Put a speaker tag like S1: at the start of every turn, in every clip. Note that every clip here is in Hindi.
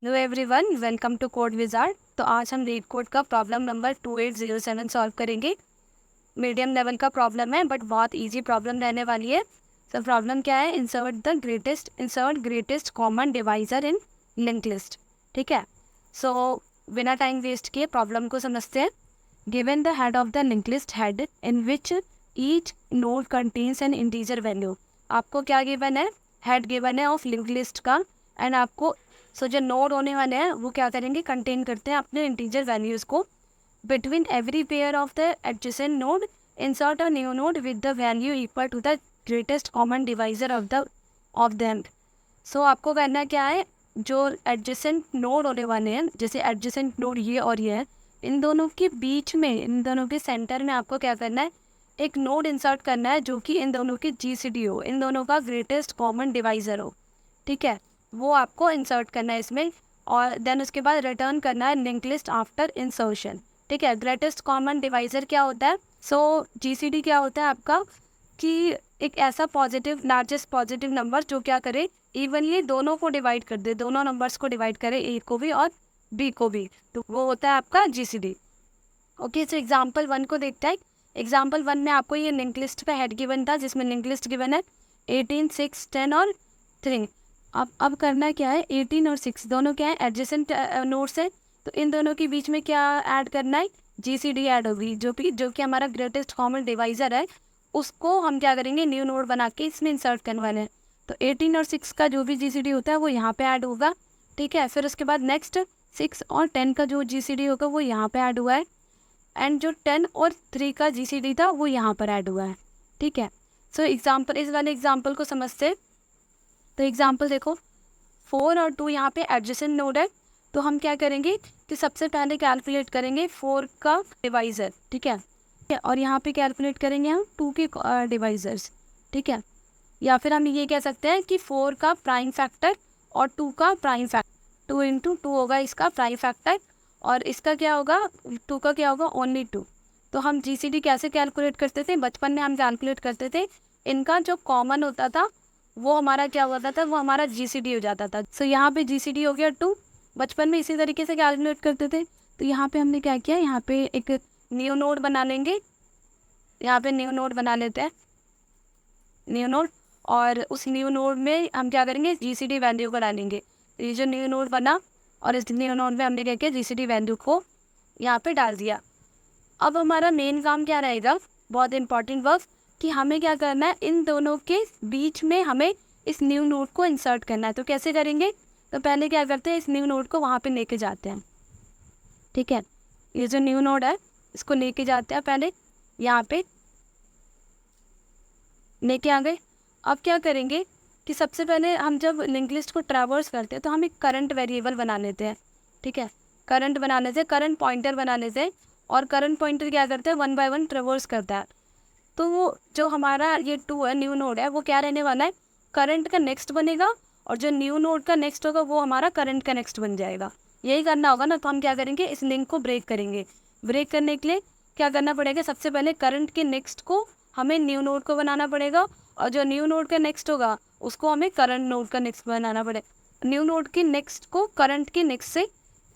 S1: Hello everyone, welcome to code wizard. तो आज हम रीड कोड का प्रॉब्लम नंबर 2807 सॉल्व करेंगे। मीडियम लेवल का प्रॉब्लम है बट बहुत इजी प्रॉब्लम रहने वाली है। सो प्रॉब्लम क्या है? Insert greatest common divisor in link list. ठीक है, सो बिना टाइम वेस्ट किए प्रॉब्लम को समझते हैं। Given the head of the link list head in which each node contains an integer value. आपको क्या गिवन है? हेड गिवन है ऑफ लिंक लिस्ट का, एंड आपको जो नोड होने वाले हैं वो क्या करेंगे? कंटेन करते हैं अपने इंटीजर वैल्यूज़ को। Between every pair of the adjacent node insert a new node with the value equal to the greatest common divisor of them. So आपको करना क्या है? जो एडजेसेंट नोड होने वाले हैं, जैसे एडजेसेंट नोड ये और ये है, इन दोनों के बीच में, इन दोनों के सेंटर में आपको क्या करना है? एक नोड इंसर्ट करना है जो कि इन दोनों की जीसीडी हो, इन दोनों का ग्रेटेस्ट कॉमन डिवाइजर हो। ठीक है, वो आपको इंसर्ट करना है इसमें, और देन उसके बाद रिटर्न करना है लिंक लिस्ट आफ्टर इंसर्शन। ठीक है, ग्रेटेस्ट कॉमन डिवाइजर क्या होता है? जीसीडी क्या होता है आपका? कि एक ऐसा पॉजिटिव, लार्जेस्ट पॉजिटिव नंबर जो क्या करे? इवनली दोनों को डिवाइड कर दे, दोनों नंबर्स को डिवाइड करे, ए को भी और बी को भी, तो वो होता है आपका जीसीडी। ओके, सो एग्जाम्पल 1 को देखते हैं। एग्जाम्पल 1 में आपको ये लिंक लिस्ट का हेड गिवन था, जिसमें लिंक लिस्ट गिवन है 18, 6, 10 और 3। अब करना क्या है? 18 और 6 दोनों क्या है? एडजेसेंट नोड्स है, तो इन दोनों के बीच में क्या ऐड करना है? जीसीडी ऐड होगी, जो कि हमारा ग्रेटेस्ट कॉमन डिवाइजर है, उसको हम क्या करेंगे? न्यू नोड बना के इसमें इंसर्ट करवाना है। तो 18 और 6 का जो भी जीसीडी होता है वो यहाँ पे ऐड होगा। ठीक है, फिर उसके बाद नेक्स्ट 6 और 10 का जो जीसीडी होगा वो यहाँ पे ऐड हुआ है, एंड जो 10 और 3 का जीसीडी था वो यहाँ पर ऐड हुआ है। ठीक है, सो एग्जाम्पल, इस वाले एग्जाम्पल को समझते। तो एग्जाम्पल देखो, 4 और 2 यहाँ पे एडजेसेंट नोड है, तो हम क्या करेंगे कि सबसे पहले कैलकुलेट करेंगे 4 का डिवाइज़र। ठीक है, और यहाँ पे कैलकुलेट करेंगे हम 2 के डिवाइज़र्स। ठीक है, या फिर हम ये कह सकते हैं कि 4 का प्राइम फैक्टर और 2 का प्राइम फैक्टर, 2 इंटू 2 होगा इसका प्राइम फैक्टर, और इसका क्या होगा? 2 का क्या होगा? ओनली 2। तो हम जीसीडी कैसे कैलकुलेट करते थे? बचपन में हम कैलकुलेट करते थे, इनका जो कॉमन होता था वो हमारा क्या होता था? वो हमारा जीसीडी हो जाता था। सो यहाँ पे जीसीडी हो गया 2। बचपन में इसी तरीके से कैलकुलेट करते थे। तो यहाँ पे हमने क्या किया? यहाँ पे एक न्यू नोड बना लेंगे, यहाँ पे न्यू नोड बना लेते हैं, न्यू नोड, और उस न्यू नोड में हम क्या करेंगे? जीसीडी वैल्यू को डालेंगे। ये जो न्यू नोड बना, और इस न्यू नोड में हमने क्या किया? जीसीडी वैल्यू को यहाँ पे डाल दिया। अब हमारा मेन काम क्या रहेगा? बहुत इंपॉर्टेंट वर्क, कि हमें क्या करना है? इन दोनों के बीच में हमें इस न्यू नोड को इंसर्ट करना है। तो कैसे करेंगे? तो पहले क्या करते हैं? इस न्यू नोड को वहाँ पे लेके जाते हैं। ठीक है, ये जो न्यू नोड है इसको लेके जाते हैं, पहले यहाँ पे लेके आ गए। अब क्या करेंगे कि सबसे पहले हम जब लिंक लिस्ट को ट्रैवर्स करते हैं तो हम एक करंट वेरिएबल बना लेते हैं। ठीक है, करंट बनाने से, करंट पॉइंटर बनाने से, और करंट पॉइंटर क्या करते हैं? 1 बाय 1 ट्रैवर्स करता है। तो वो जो हमारा ये 2 है, न्यू नोड है, वो क्या रहने वाला है? करंट का नेक्स्ट बनेगा, और जो न्यू नोड का नेक्स्ट होगा वो हमारा करंट का नेक्स्ट बन जाएगा। यही करना होगा ना। तो हम क्या करेंगे? इस लिंक को ब्रेक करेंगे। ब्रेक करने के लिए क्या करना पड़ेगा? सबसे पहले करंट के नेक्स्ट को हमें न्यू नोड को बनाना पड़ेगा, और जो न्यू नोड का नेक्स्ट होगा उसको हमें करंट नोड का नेक्स्ट बनाना पड़ेगा। न्यू नोड के नेक्स्ट को करंट के नेक्स्ट से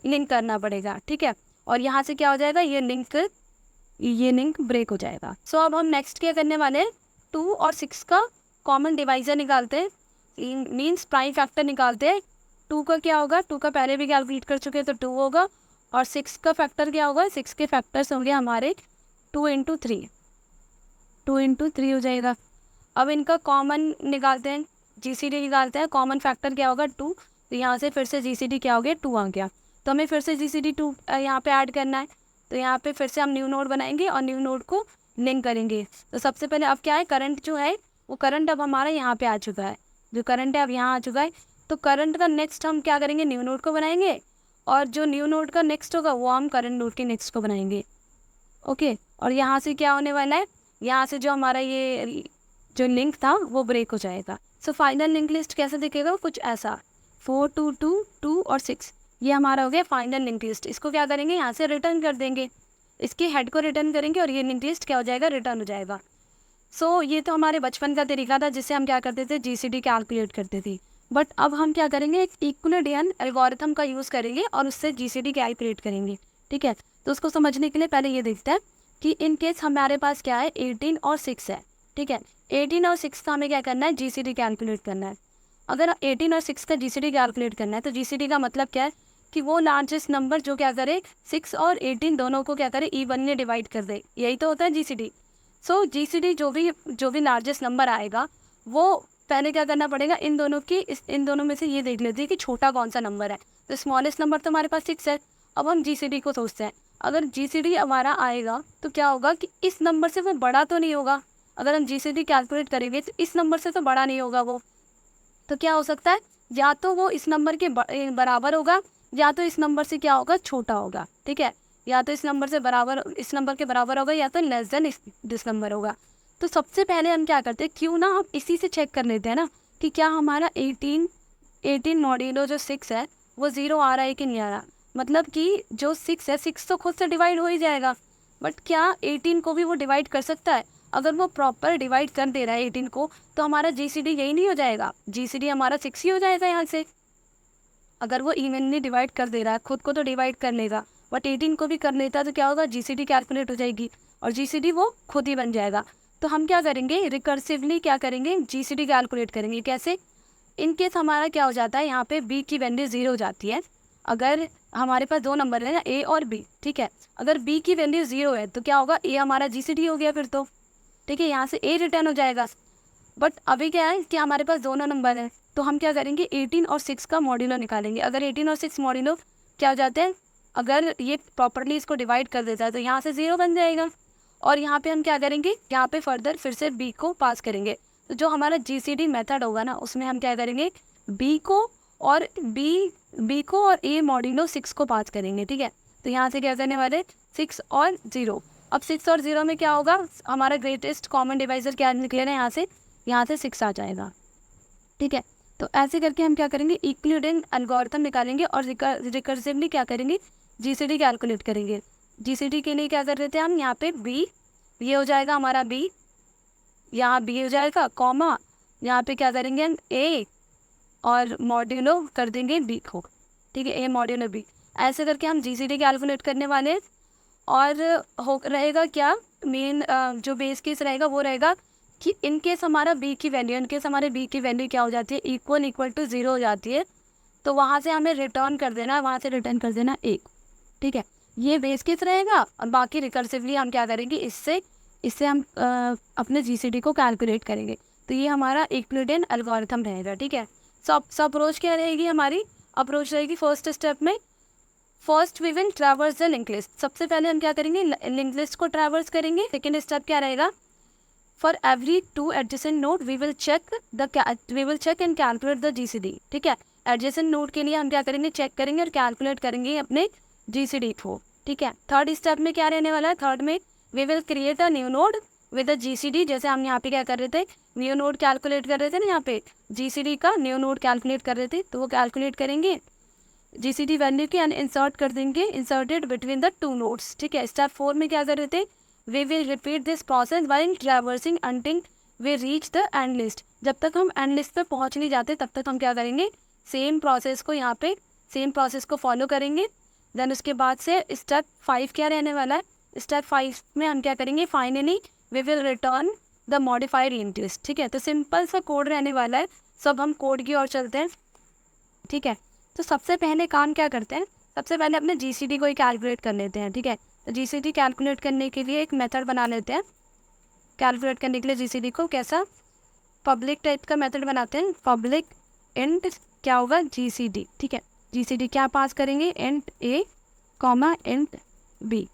S1: लिंक करना पड़ेगा। ठीक है, और यहाँ से क्या हो जाएगा? ये लिंक ब्रेक हो जाएगा। सो अब हम नेक्स्ट क्या करने वाले हैं? 2 और 6 का कॉमन डिवाइजर निकालते हैं, मीन्स प्राइम फैक्टर निकालते हैं। 2 का क्या होगा? 2 का पहले भी कैलकुलेट कर चुके हैं तो 2 होगा, और 6 का फैक्टर क्या होगा? 6 के फैक्टर्स होंगे हमारे 2 इंटू 3, 2 इंटू 3 हो जाएगा। अब इनका कॉमन निकालते हैं, जीसीडी निकालते हैं। कॉमन फैक्टर क्या होगा? 2। तो यहाँ से फिर से जीसीडी क्या हो गया? 2 आ गया। तो हमें फिर से जीसीडी 2 यहाँ पे ऐड करना है। तो यहाँ पे फिर से हम न्यू नोड बनाएंगे और न्यू नोड को लिंक करेंगे। तो सबसे पहले अब क्या है? करंट जो है वो करंट अब हमारा यहाँ पे आ चुका है, जो करंट है अब यहाँ आ चुका है। तो करंट का नेक्स्ट हम क्या करेंगे? न्यू नोड को बनाएंगे, और जो न्यू नोड का नेक्स्ट होगा वो हम करंट नोड के नेक्स्ट को बनाएंगे। ओके, और यहाँ से क्या होने वाला है? यहाँ से जो हमारा ये जो लिंक था वो ब्रेक हो जाएगा। सो फाइनल लिंक लिस्ट कैसे दिखेगा? कुछ ऐसा, 4, 2, 2, 2 और 6, ये हमारा हो गया फाइनल लिंक लिस्ट। इसको क्या करेंगे? यहाँ से रिटर्न कर देंगे, इसके हेड को रिटर्न करेंगे, और ये लिंक लिस्ट क्या हो जाएगा? रिटर्न हो जाएगा। सो ये तो हमारे बचपन का तरीका था जिससे हम क्या करते थे? जीसीडी कैलकुलेट करते थे। बट अब हम क्या करेंगे, एक यूक्लिडियन एल्गोरिथम का यूज़ करेंगे और उससे जीसीडी कैलकुलेट करेंगे। ठीक है, तो उसको समझने के लिए पहले ये देखते हैं कि इन केस हमारे पास क्या है, 18 और 6 है। ठीक है, 18 और 6 का हमें क्या करना है, जीसीडी कैलकुलेट करना है। अगर 18 और 6 का जीसीडी कैलकुलेट करना है तो जीसीडी का मतलब क्या है कि वो लार्जेस्ट नंबर जो क्या करे, 6 और 18 दोनों को क्या करे, इवनली डिवाइड कर दे। यही तो होता है जीसीडी। सो जीसीडी जो भी लार्जेस्ट नंबर आएगा वो पहले क्या करना पड़ेगा, इन दोनों में से ये देख लेते हैं कि छोटा कौन सा नंबर है। तो स्मॉलेस्ट नंबर तो हमारे पास 6 है। अब हम जीसीडी को सोचते हैं, अगर जीसीडी हमारा आएगा तो क्या होगा कि इस नंबर से वो बड़ा तो नहीं होगा। अगर हम जीसीडी कैलकुलेट करेंगे तो इस नंबर से तो बड़ा नहीं होगा वो। तो क्या हो सकता है, या तो वो इस नंबर के बराबर होगा, या तो इस नंबर से क्या होगा, छोटा होगा। ठीक है, या तो इस नंबर के बराबर होगा, या तो लेस देन दिस नंबर होगा। तो सबसे पहले हम क्या करते हैं, क्यों ना हम इसी से चेक कर लेते हैं ना कि क्या हमारा 18 मॉड्यूलो जो 6 है वो 0 आ रहा है कि नहीं आ रहा। मतलब कि जो 6 है, 6 तो खुद से डिवाइड हो ही जाएगा, बट क्या 18 को भी वो डिवाइड कर सकता है। अगर वो प्रॉपर डिवाइड कर दे रहा है 18 को, तो हमारा जीसीडी यही नहीं हो जाएगा, जीसीडी हमारा 6 ही हो जाएगा यहाँ से। अगर वो इवनली डिवाइड कर दे रहा है, खुद को तो डिवाइड कर लेगा बट 18 को भी कर लेता, तो क्या होगा, जीसीडी कैलकुलेट हो जाएगी और जीसीडी वो खुद ही बन जाएगा। तो हम क्या करेंगे, रिकर्सिवली क्या करेंगे, जीसीडी कैलकुलेट करेंगे। कैसे, इन केस हमारा क्या हो जाता है, यहाँ पे बी की वैल्यू 0 हो जाती है। अगर हमारे पास दो नंबर है ना, ए और बी। ठीक है, अगर बी की वैल्यू 0 है तो क्या होगा, ए हमारा जीसीडी हो गया फिर तो। ठीक है, यहाँ से ए रिटर्न हो जाएगा। बट अभी क्या है कि हमारे पास दोनों नंबर हैं, तो हम क्या करेंगे, 18 और 6 का मॉड्यूलो निकालेंगे। अगर 18 और 6 मॉड्यूलो क्या हो जाते हैं, अगर ये प्रॉपरली इसको डिवाइड कर देता है तो यहाँ से 0 बन जाएगा। और यहाँ पे हम क्या करेंगे, यहाँ पे फर्दर फिर से बी को पास करेंगे। तो जो हमारा जीसीडी मेथड होगा ना, उसमें हम क्या करेंगे, बी को और ए मॉड्यूलो 6 को पास करेंगे। ठीक है, तो यहाँ से क्या करने वाले, 6 और 0। अब 6 और 0 में क्या होगा, हमारा ग्रेटेस्ट कॉमन डिवाइजर क्या निकले ना, यहाँ से 6 आ जाएगा। ठीक है, तो ऐसे करके हम क्या करेंगे, यूक्लिडियन एल्गोरिथम निकालेंगे और रिकर्सिवली क्या करेंगे, जीसीडी कैलकुलेट करेंगे। जीसीडी के लिए क्या कर रहे थे हम, यहाँ पे बी, ये हो जाएगा हमारा बी, यहाँ बी हो जाएगा कॉमा, यहाँ पे क्या करेंगे हम, ए और मॉड्यूलो कर देंगे बी को। ठीक है, ए मॉड्यूलो बी। ऐसे करके हम जीसीडी कैलकुलेट करने वाले हैं। और हो रहेगा क्या, मेन जो बेस केस रहेगा वो रहेगा कि इन केस हमारा बी की वैल्यू क्या हो जाती है, इक्वल टू 0 हो जाती है, तो वहाँ से हमें रिटर्न कर देना 1। ठीक है, ये बेस केस रहेगा और बाकी रिकर्सिवली हम क्या करेंगे, इससे हम अपने जीसीडी को कैलकुलेट करेंगे। तो ये हमारा यूक्लिडियन एल्गोरिथम रहेगा। ठीक है, सो अप्रोच क्या रहेगी, हमारी अप्रोच रहेगी फर्स्ट स्टेप में, first we will traverse the link list. सबसे पहले हम क्या करेंगे, लिंक लिस्ट को ट्रैवर्स करेंगे। सेकेंड स्टेप क्या रहेगा, for every 2 adjacent node we will check and calculate the GCD. ठीक है, एडजेसेंट नोड के लिए हम क्या करेंगे, चेक करेंगे और कैलकुलेट करेंगे अपने जीसीडी को। ठीक है, थर्ड स्टेप में क्या रहने वाला है, थर्ड में we will create a new node with a GCD. जैसे हम यहाँ पे क्या कर रहे थे, न्यू नोड कैलकुलेट कर रहे थे ना, यहाँ पे जीसीडी का न्यू नोड कैलकुलेट कर रहे थे, तो वो कैलकुलेट करेंगे जीसीडी वैल्यू के एंड इंसर्ट कर देंगे, इंसर्टेड बिटवीन द 2 नोड्स। ठीक है, स्टेप 4 में क्या कर रहे थे, we will repeat this process while traversing until we reach the end list. जब तक हम एंड लिस्ट पे पहुंच नहीं जाते तब तक हम क्या करेंगे, सेम प्रोसेस को फॉलो करेंगे। देन उसके बाद से स्टेप 5 क्या रहने वाला है, स्टेप 5 में हम क्या करेंगे, finally we will return the modified link list. ठीक है, तो सिंपल सा कोड रहने वाला है। सब हम कोड की ओर चलते हैं। ठीक है, तो सबसे पहले काम क्या करते हैं, सबसे पहले अपने जीसीडी को ही कैलकुलेट कर लेते हैं। ठीक है, तो जीसीडी कैलकुलेट करने के लिए एक मेथड बना लेते हैं। कैलकुलेट करने के लिए जीसीडी को कैसा, पब्लिक टाइप का मेथड बनाते हैं, पब्लिक इंट क्या होगा, जीसीडी। ठीक है, जीसीडी क्या पास करेंगे, इंट ए कॉमा इंट बी।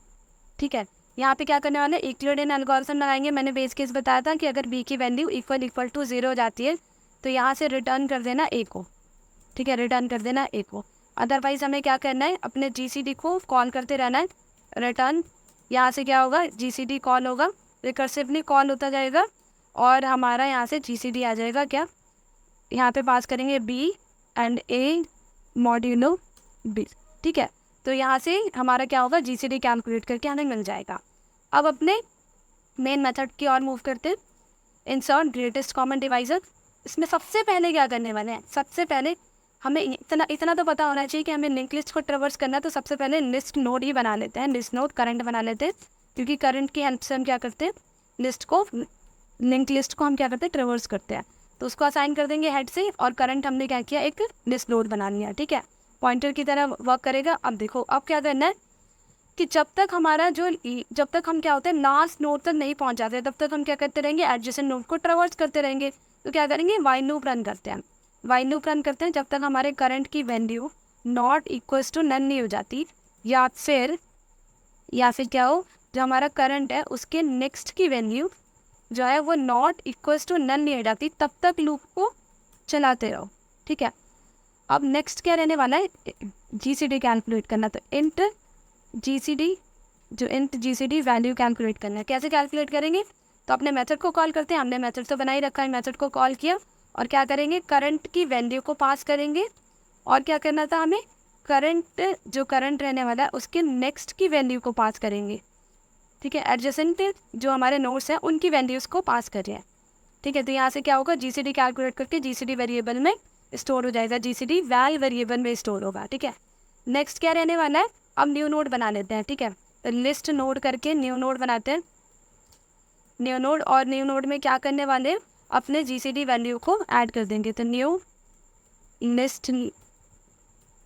S1: ठीक है, यहाँ पे क्या करने वाले, यूक्लिडियन एल्गोरिथम लगाएंगे। मैंने बेस केस बताया था कि अगर बी की वैल्यू इक्वल टू 0 हो जाती है तो यहाँ से रिटर्न कर देना ए को। ठीक है, रिटर्न कर देना ए को। अदरवाइज हमें क्या करना है, अपने जीसीडी को कॉल करते रहना है, रिटर्न यहाँ से क्या होगा, जीसीडी कॉल होगा, रिकर्सिवली कॉल होता जाएगा और हमारा यहाँ से जीसीडी आ जाएगा क्या, यहाँ पे पास करेंगे B and A modulo B. ठीक है, तो यहाँ से हमारा क्या होगा, जीसीडी कैलकुलेट करके हमें मिल जाएगा। अब अपने मेन मेथड की ओर मूव करते हैं, इंसर्ट ग्रेटेस्ट कॉमन डिवाइजर। इसमें सबसे पहले क्या करने वाले हैं, सबसे पहले हमें इतना तो पता होना चाहिए कि हमें लिंक लिस्ट को ट्रेवर्स करना है, तो सबसे पहले लिस्ट नोड ही बना लेते हैं, लिस्ट नोड करंट बना लेते हैं, क्योंकि करंट की हेल्प से हम क्या करते हैं, लिंक लिस्ट को हम क्या करते हैं, ट्रेवर्स करते हैं। तो उसको असाइन कर देंगे हेड से, और करंट हमने क्या किया, एक लिस्ट नोड बना लिया, ठीक है, पॉइंटर की तरह वर्क करेगा। अब देखो अब क्या करना है कि जब तक हम क्या होते हैं, लास्ट नोड तक नहीं पहुंच जाते, तब तक हम क्या करते रहेंगे, एडजेसेंट नोड को ट्रेवर्स करते रहेंगे। तो क्या करेंगे, वाइल लूप रन करते हैं, जब तक हमारे करंट की value not equals to none नहीं हो जाती, या फिर क्या हो, जो हमारा करंट है उसके नेक्स्ट की वैल्यू जो है वो नॉट इक्वल्स टू नन नहीं हो जाती, तब तक लूप को चलाते रहो, ठीक है। अब नेक्स्ट क्या रहने वाला है, GCD कैलकुलेट करना। तो इंट GCD वैल्यू कैलकुलेट करना है। कैसे कैलकुलेट करेंगे, तो अपने मेथड को कॉल करते हैं, हमने मेथड तो बना ही रखा है, मेथड को कॉल किया और क्या करेंगे, करंट की वैल्यू को पास करेंगे, और क्या करना था हमें, करंट रहने वाला है उसके नेक्स्ट की वैल्यू को पास करेंगे, ठीक है, एडजेसेंट जो हमारे नोड्स हैं उनकी वैल्यूज़ को पास कर रहे हैं, ठीक है। तो यहाँ से क्या होगा, GCD कैलकुलेट करके GCD वेरिएबल में स्टोर हो जाएगा, GCD वैल वेरिएबल में स्टोर होगा, ठीक है। नेक्स्ट क्या रहने वाला है, अब न्यू नोड बना लेते हैं, ठीक है। तो लिस्ट नोड करके न्यू नोड बनाते हैं, न्यू नोड में क्या करने वाले हैं, अपने GCD वैल्यू को ऐड कर देंगे। तो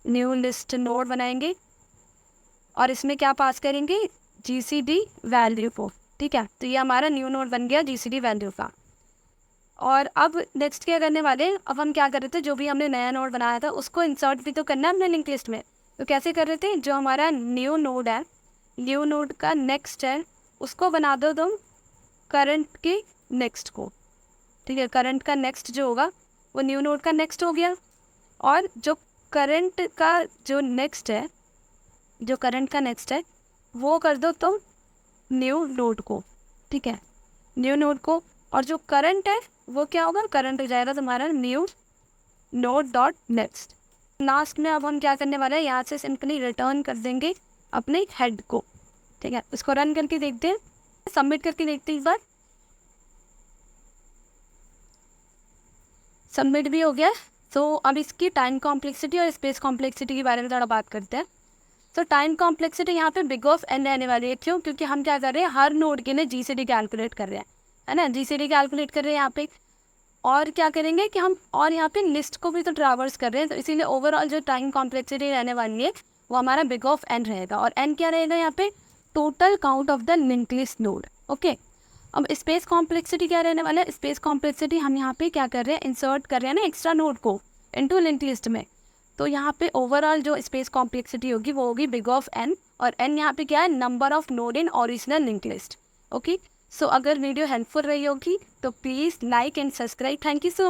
S1: न्यू लिस्ट नोड बनाएंगे और इसमें क्या पास करेंगे, GCD वैल्यू को, ठीक है। तो ये हमारा न्यू नोड बन गया GCD वैल्यू का। और अब नेक्स्ट क्या करने वाले हैं, अब हम क्या कर रहे थे, जो भी हमने नया नोड बनाया था उसको इंसर्ट भी तो करना है हमने लिंक लिस्ट में। तो कैसे कर रहे थे, जो हमारा न्यू नोड है, न्यू नोड का नेक्स्ट है उसको बना दो तुम करंट के नेक्स्ट को, ठीक है। करंट का नेक्स्ट जो होगा वो न्यू नोड का नेक्स्ट हो गया, और जो करंट का नेक्स्ट है वो कर दो तुम न्यू नोड को, ठीक है, न्यू नोड को। और जो करंट है वो क्या होगा, करंट हो जाएगा तुम्हारा new node dot next. Last में अब हम क्या करने वाले हैं, यहाँ से सिंपली रिटर्न कर देंगे अपने हेड को, ठीक है। इसको रन करके देखते हैं, सबमिट करके देखते हैं इस बार। सबमिट भी हो गया। तो अब इसकी टाइम कॉम्प्लेक्सिटी और स्पेस कॉम्प्लेक्सिटी के बारे में थोड़ा बात करते हैं। तो टाइम कॉम्प्लेक्सिटी यहाँ पे बिग ऑफ एन रहने वाली है, क्यों, क्योंकि हम क्या कर रहे हैं, हर नोड के लिए GCD कैलकुलेट कर रहे हैं, है ना, GCD कैलकुलेट कर रहे हैं यहाँ पे। और क्या करेंगे कि हम और यहाँ पे लिस्ट को भी तो ट्रैवर्स कर रहे हैं, तो इसीलिए ओवरऑल जो टाइम कॉम्प्लेक्सिटी रहने वाली है वो हमारा बिग ऑफ एन रहेगा। और एन क्या रहेगा यहाँ पे, total count of the link list node, okay. अब स्पेस कॉम्प्लेक्सिटी क्या रहने वाला है, स्पेस कॉम्प्लेक्सिटी हम यहाँ पे क्या कर रहे हैं, इंसर्ट कर रहे हैं ना एक्स्ट्रा नोड को इनटू लिंक लिस्ट में। तो यहाँ पे ओवरऑल जो स्पेस कॉम्प्लेक्सिटी होगी वो होगी बिग ऑफ एन, और एन यहाँ पे क्या है, number of node in original link list, okay. So अगर वीडियो हेल्पफुल रही होगी तो please like and subscribe. Thank you so much.